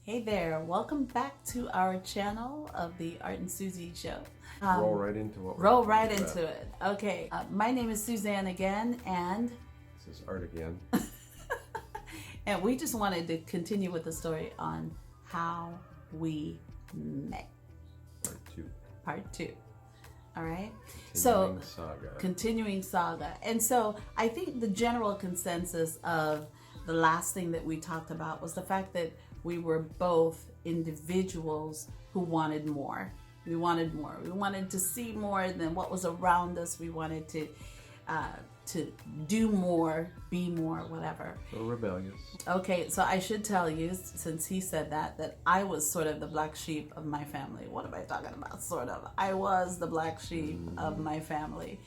Hey there, welcome back to our channel of the Art and Susie show. Roll right into what we're Roll right talking into about. it. Okay, my name is Suzanne again, and This is Art again. and we just wanted to continue with the story on how we met. Part 2. Part 2. All right. Continuing saga. Continuing saga. And so I think the general consensus of the last thing that we talked about was the fact that we were both individuals who wanted more. We wanted more. We wanted to see more than what was around us. We wanted to do more, be more, whatever. So rebellious. Okay, so I should tell you, since he said that I was sort of the black sheep of my family. What am I talking about? Sort of. I was the black sheep of my family.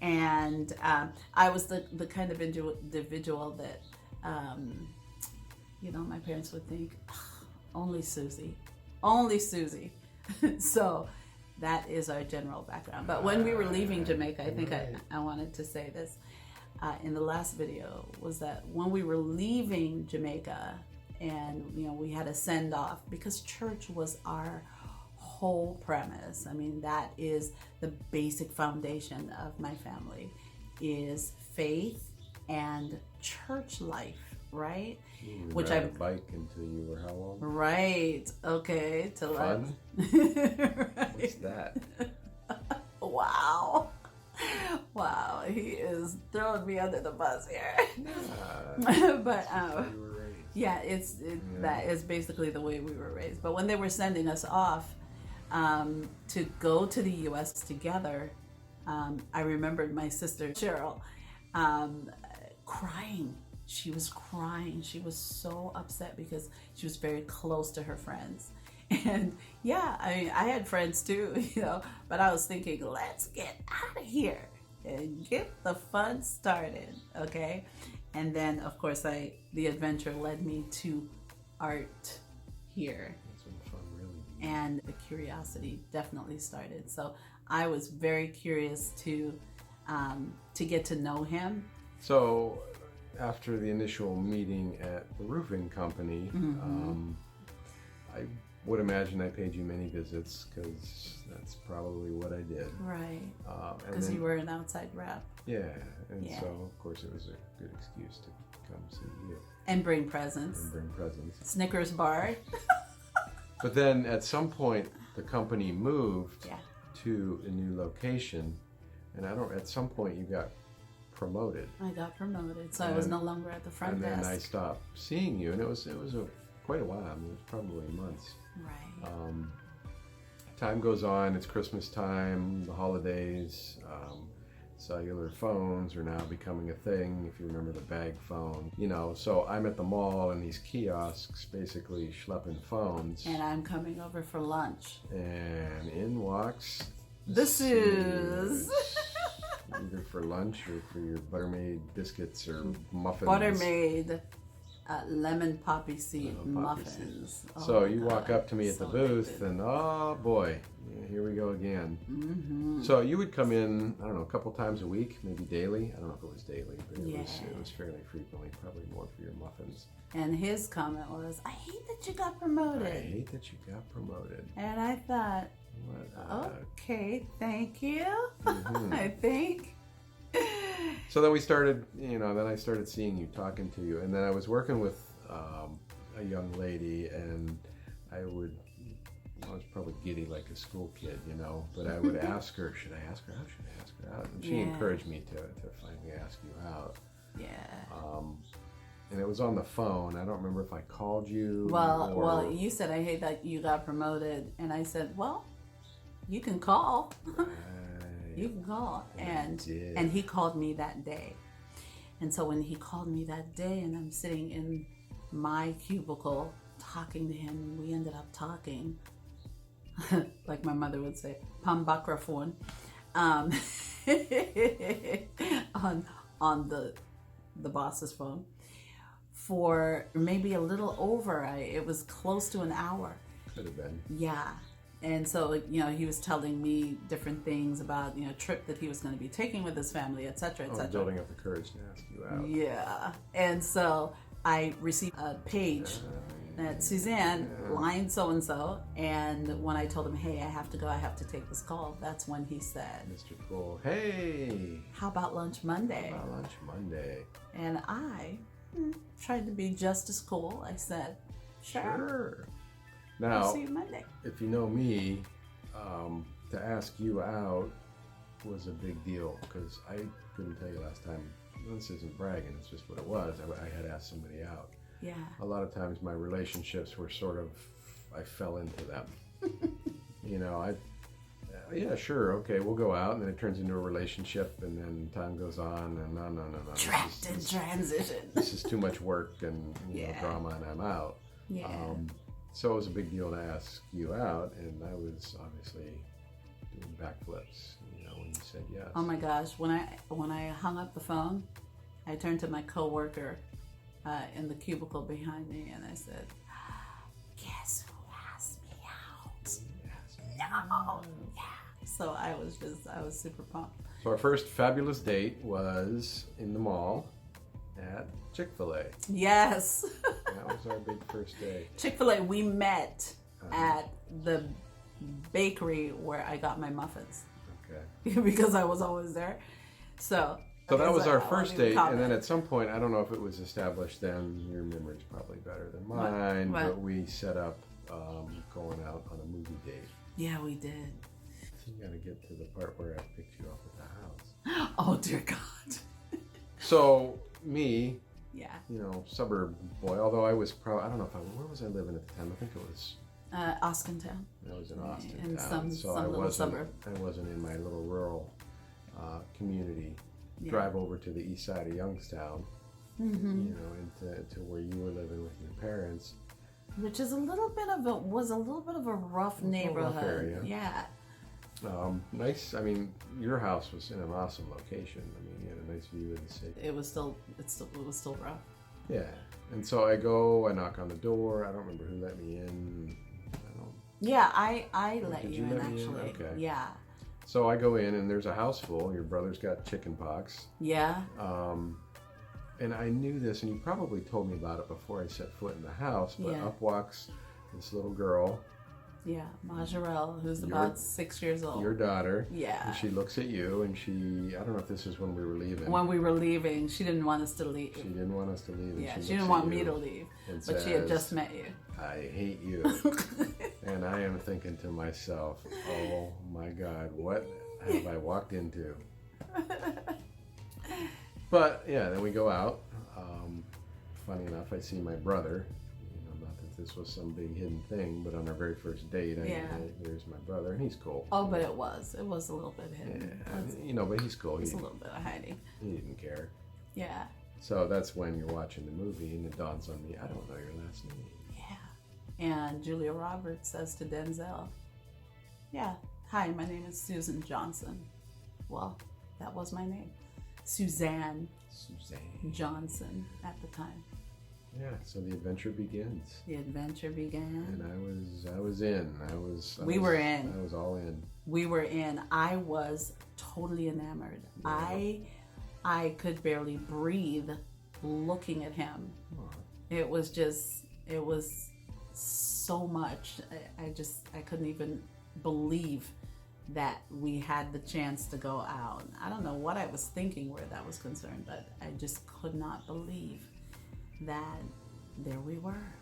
And I was the kind of individual that, my parents would think, only Susie. So that is our general background. But when we were leaving Jamaica, I think I wanted to say this in the last video, was that when we were leaving Jamaica and we had a send-off, because church was our whole premise. I mean, that is the basic foundation of my family, is faith and church life, right? Which I bike until you were how old? Right. Okay. Fun? Right. What's that? Wow. Wow. He is throwing me under the bus here. But you were raised. yeah, that is basically the way we were raised. But when they were sending us off to go to the U.S. together, I remembered my sister Cheryl crying. She was crying. She was so upset because she was very close to her friends. And yeah, I mean, I had friends too, but I was thinking, let's get out of here and get the fun started, okay? And then, of course, the adventure led me to art here. That's when fun really began. And the curiosity definitely started. So I was very curious to get to know him. So after the initial meeting at the roofing company, I would imagine I paid you many visits, because that's probably what I did. Right. And Because then- you were an outside rep. Yeah, and Yeah. so of course it was a good excuse to come see you And bring presents. and bring presents. Snickers bar. But then at some point the company moved Yeah. to a new location, and at some point you got promoted. I got promoted, so I was no longer at the front And then desk. I stopped seeing you, and it was quite a while. I mean, it was probably months. Right. Time goes on. It's Christmas time, the holidays. Cellular phones are now becoming a thing. If you remember the bag phone, So I'm at the mall in these kiosks, basically schlepping phones. And I'm coming over for lunch. And in walks. This is either for lunch or for your Buttermade biscuits or muffins. Buttermade lemon poppy seed Poppy muffins. seeds. Oh So my you walk God, up to me at the so booth, addictive. and oh boy, here we go again. Mm-hmm. So you would come in, I don't know, a couple times a week, maybe daily. I don't know if it was daily, but it was fairly frequently, probably more for your muffins. And his comment was, "I hate that you got promoted." I hate that you got promoted. And I thought, What? okay, thank you. Mhm. I think. So then we started, then I started seeing you, talking to you, and then I was working with a young lady, and I was probably giddy like a school kid, but I would ask her, should I ask her out? Should I ask her out? And she Yeah. encouraged me to finally ask you out. Yeah. And it was on the phone. I don't remember if I called you. Well, you said, "I hate that you got promoted," and I said, "Well, you can call." You can call. And I did. And he called me that day. And so when he called me that day, and I'm sitting in my cubicle talking to him, and we ended up talking, like my mother would say, pambakra phone, on the boss's phone, for maybe a little over. It was close to an hour. Could have been. Yeah. And so, he was telling me different things about, a trip that he was going to be taking with his family, et cetera, et cetera. Building up the courage to ask you out. Yeah. And so I received a page that Suzanne line so-and-so, and when I told him, hey, I have to go, I have to take this call, that's when he said, Mr. Cool, hey, how about lunch Monday? How about lunch Monday? And I tried to be just as cool. I said, sure. Now, I'll see you Monday. If you know me, to ask you out was a big deal, because I couldn't tell you last time, this isn't bragging, it's just what it was, I had asked somebody out. Yeah. A lot of times my relationships were sort of, I fell into them. You know, yeah, sure, okay, we'll go out, and then it turns into a relationship, and then time goes on, and no. Trapped in transition. This is too much work and you know, drama, and I'm out. Yeah. So it was a big deal to ask you out, and I was obviously doing backflips, you know, when you said yes. Oh my gosh, when I hung up the phone, I turned to my coworker in the cubicle behind me, and I said, guess who asked me out? No. Yeah. So I was super pumped. So our first fabulous date was in the mall at Chick-fil-A. Yes. That was our big first day. Chick-fil-A, we met at the bakery where I got my muffins. Okay. Because I was always there. So that was our first date, and then at some point, I don't know if it was established then, your memory's probably better than mine, but we set up going out on a movie date. Yeah, we did. So you gotta get to the part where I picked you up at the house. Oh, dear God. So, me, yeah, you know, suburb boy, although I was probably, I don't know where was I living at the time? I think it was Austintown. I was in Austin in town, some I little suburb. I wasn't in my little rural community. Yeah. Drive over to the east side of Youngstown, you know, into where you were living with your parents, which is a little bit of a rough neighborhood. Rough area. Yeah. Nice. I mean, your house was in an awesome location. I mean, you had a nice view of the city. It was still rough. Yeah. And so I knock on the door. I don't remember who let me in. Yeah, I let Did you in actually. Okay. Yeah. So I go in, and there's a house full. Your brother's got chicken pox. Yeah. And I knew this, and you probably told me about it before I set foot in the house, but up walks this little girl. Yeah, Majarel, who's about 6 years old. Your daughter. Yeah. And she looks at you, and I don't know if this is when we were leaving. When we were leaving, she didn't want us to leave. She didn't want us to leave. Yeah, she didn't want me to leave, but she had just met you. I hate you. And I am thinking to myself, oh my God, what have I walked into? But yeah, then we go out. Funny enough, I see my brother. You know, not that this was some big hidden thing, but on our very first date, there's my brother, and he's cool. Oh, but it was a little bit hidden. Yeah, you know, but he's cool. It's a little bit of hiding. He didn't care. Yeah. So that's when you're watching the movie, and it dawns on me, I don't know your last name. Yeah. And Julia Roberts says to Denzel, yeah, hi, my name is Susan Johnson. Well, that was my name. Suzanne Johnson at the time. Yeah, so the adventure begins. The adventure began. And I was in. We were in. I was all in. We were in. I was totally enamored. Yeah. I could barely breathe looking at him. Oh. It was so much. I couldn't even believe that we had the chance to go out. I don't know what I was thinking where that was concerned, but I just could not believe that there we were.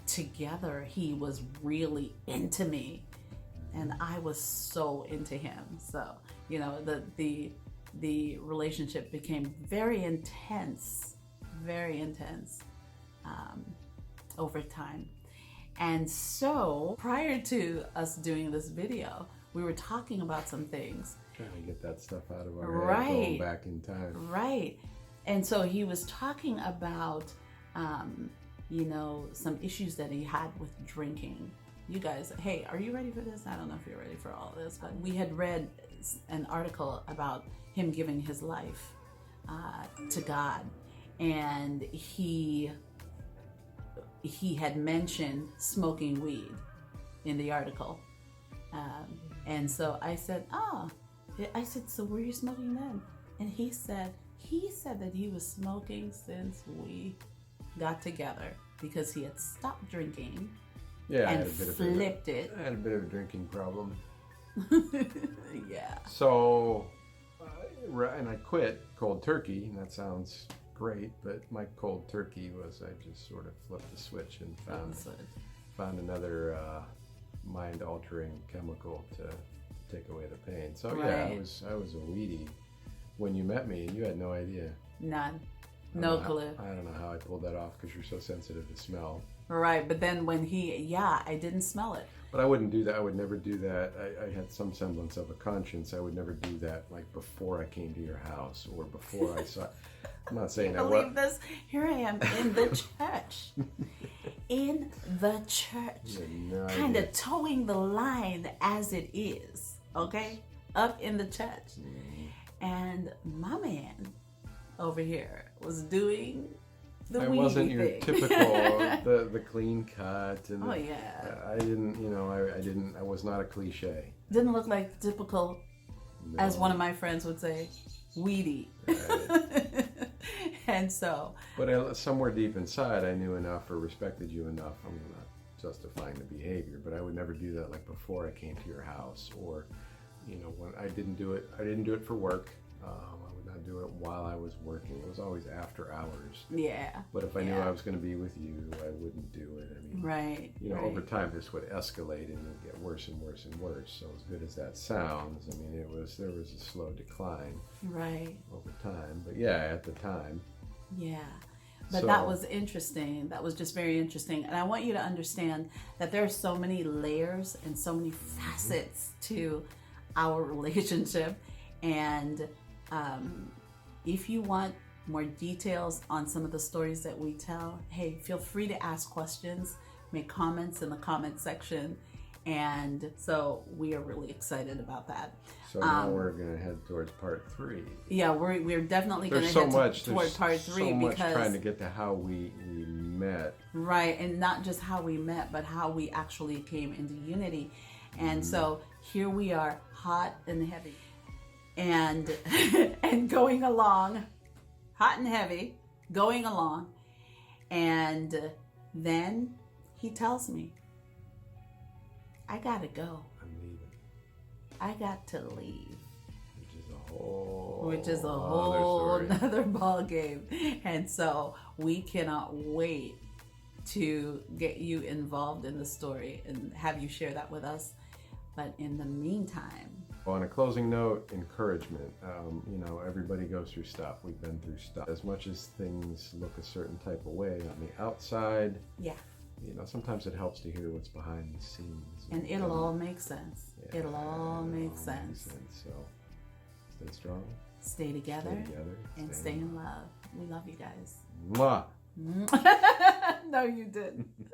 Together. He was really into me, and I was so into him. So, you know, the relationship became very intense over time. And so prior to us doing this video, we were talking about some things. Trying to get that stuff out of our head, going back in time. Right. And so he was talking about, you know, some issues that he had with drinking. You guys, hey, are you ready for this? I don't know if you're ready for all this, but we had read an article about him giving his life to God. And he had mentioned smoking weed in the article. And so I said, so were you smoking then? And he said that he was smoking since we got together. because he had stopped drinking Yeah, I and had a bit of flipped it. I had a bit of a drinking problem. Yeah. So, and I quit cold turkey, and that sounds great, but my cold turkey was I just sort of flipped the switch and found another mind-altering chemical to take away the pain. So yeah, Right. I was a weedie when you met me, and you had no idea. None. I No don't know clue. I don't know how I pulled that off because you're so sensitive to smell. Right, but then when I didn't smell it. But I wouldn't do that. I would never do that. I had some semblance of a conscience. I would never do that like before I came to your house or before I saw. I'm not saying that. Believe this? Here I am in the church. In the church. No Kind idea. of towing the line as it is. Okay? Up in the church. And my man over here was doing the I weedy wasn't your thing. typical the clean cut and Oh, yeah. I didn't, I was not a cliche. Didn't look like typical, No. as one of my friends would say, weedy. Right. And so, But somewhere deep inside, I knew enough or respected you enough. I'm not justifying the behavior, but I would never do that like before I came to your house, or when I didn't do it. I didn't do it for work. I would not do it while I was working. It was always after hours. yeah. But if I knew Yeah. I was going to be with you, I wouldn't do it. I mean, Right. right. over time this would escalate and it would get worse and worse and worse. So as good as that sounds, I mean, there was a slow decline Right. over time. But yeah, at the time. Yeah. But So- that was interesting. That was just very interesting. And I want you to understand that there are so many layers and so many facets to our relationship. And if you want more details on some of the stories that we tell, hey, feel free to ask questions, make comments in the comment section. And so we are really excited about that. So now we're going to head towards part 3. Yeah, we're definitely going There's to so head much. toward There's part 3 so much because trying to get to how we met. right, and not just how we met, but how we actually came into unity. And so here we are, hot and heavy, and and going along, hot and heavy, going along, and then he tells me, I gotta go. I'm leaving, I got to leave. which is a whole Which is a whole other story. nother ball game. And so we cannot wait to get you involved in the story and have you share that with us. But in the meantime, On a closing note, encouragement. Everybody goes through stuff. We've been through stuff. As much as things look a certain type of way on the outside, yeah, sometimes it helps to hear what's behind the scenes. and it'll all make sense. Yeah, It'll all make makes sense. So stay strong, Stay together, stay together, and stay in love. We love you guys. Mwah. No, you didn't.